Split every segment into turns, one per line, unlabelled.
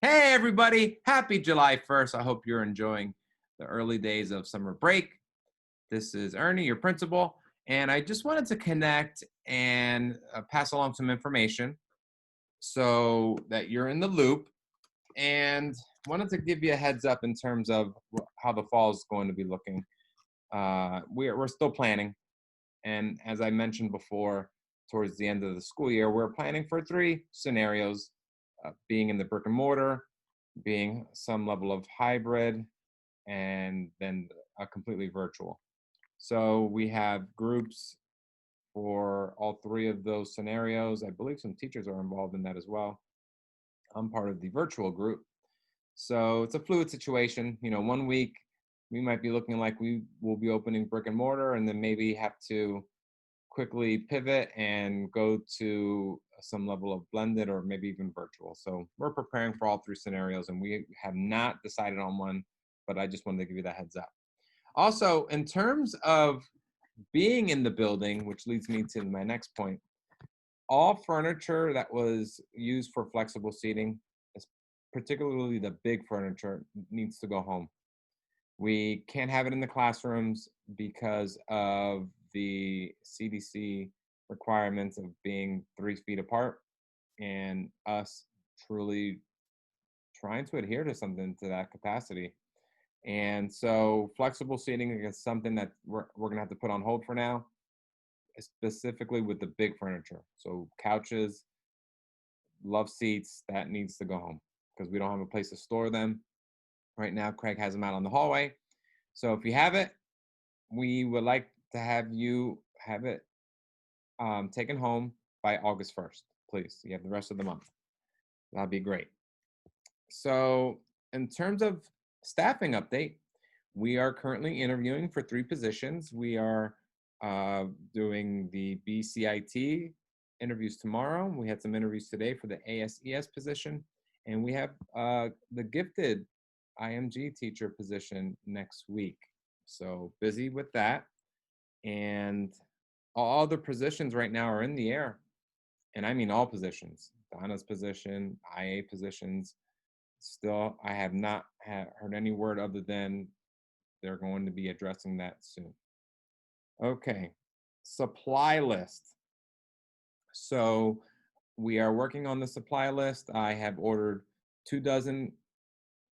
Hey, everybody. Happy July 1st. I hope you're enjoying the early days of summer break. This is Ernie, your principal, and I just wanted to connect and pass along some information so that you're in the loop, and wanted to give you a heads up in terms of how the fall is going to be looking. We're still planning, and as I mentioned before, towards the end of the school year, we're planning for three scenarios: being in the brick and mortar, being some level of hybrid, and then a completely virtual. So we have groups for all three of those scenarios. I believe some teachers are involved in that as well. I'm part of the virtual group. So it's a fluid situation. One week we might be looking like we will be opening brick and mortar, and then maybe have to quickly pivot and go to some level of blended or maybe even virtual. So we're preparing for all three scenarios, and we have not decided on one, but I just wanted to give you that heads up. Also, in terms of being in the building, which leads me to my next point, all furniture that was used for flexible seating, particularly the big furniture, needs to go home. We can't have it in the classrooms because of the CDC requirements of being 3 feet apart, and us truly trying to adhere to something to that capacity. And so flexible seating is something that we're gonna have to put on hold for now, specifically with the big furniture. So couches, love seats, that needs to go home because we don't have a place to store them. Right now, Craig has them out on the hallway. So if you have it, we would like to have you have it taken home by August 1st, please. You have the rest of the month. That'd be great. So, in terms of staffing update, we are currently interviewing for three positions. We are doing the BCIT interviews tomorrow. We had some interviews today for the ASES position, and we have the gifted IMG teacher position next week. So busy with that. And all other positions right now are in the air. And I mean all positions. Donna's position, IA positions. Still, I have not heard any word other than they're going to be addressing that soon. Okay, supply list. So we are working on the supply list. I have ordered 2 dozen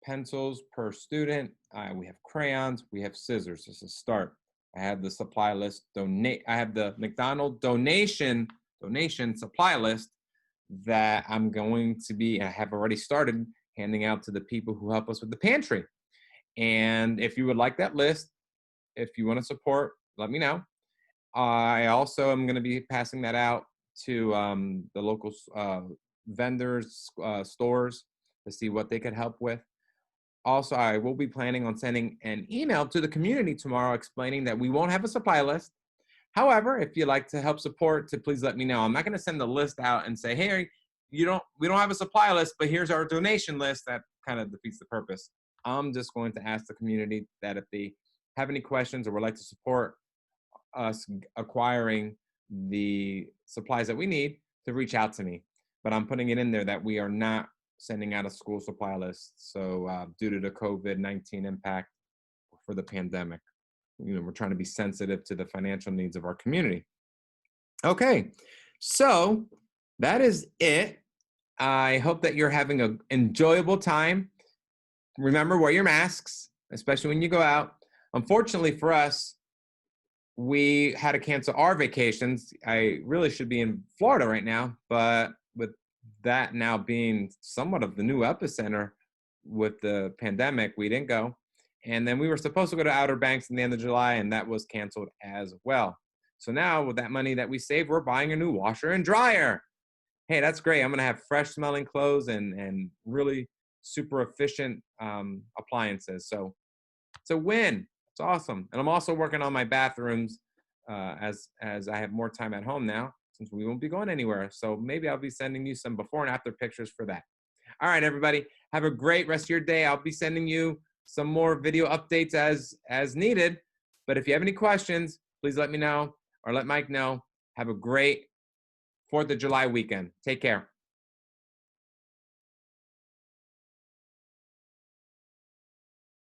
pencils per student. We have crayons. We have scissors. This is a start. I have the supply list. I have the McDonald donation supply list that I'm going to be. I have already started handing out to the people who help us with the pantry. And if you would like that list, if you want to support, let me know. I also am going to be passing that out to the local vendors, stores, to see what they could help with. Also, I will be planning on sending an email to the community tomorrow explaining that we won't have a supply list. However, if you'd like to help support, to please let me know. I'm not going to send the list out and say, "Hey, we don't have a supply list, but here's our donation list." That kind of defeats the purpose. I'm just going to ask the community that if they have any questions or would like to support us acquiring the supplies that we need, to reach out to me. But I'm putting it in there that we are not sending out a school supply list. So due to the COVID-19 impact for the pandemic, we're trying to be sensitive to the financial needs of our community. Okay, so that is it. I hope that you're having an enjoyable time. Remember, wear your masks, especially when you go out. Unfortunately for us, we had to cancel our vacations. I really should be in Florida right now, but with that now being somewhat of the new epicenter with the pandemic, we didn't go. And then we were supposed to go to Outer Banks in the end of July, and that was canceled as well. So now with that money that we saved, we're buying a new washer and dryer. Hey, that's great. I'm going to have fresh smelling clothes and really super efficient appliances. So it's a win. It's awesome. And I'm also working on my bathrooms as I have more time at home now, since we won't be going anywhere. So maybe I'll be sending you some before and after pictures for that. All right, everybody, have a great rest of your day. I'll be sending you some more video updates as needed. But if you have any questions, please let me know or let Mike know. Have a great 4th of July weekend. Take care.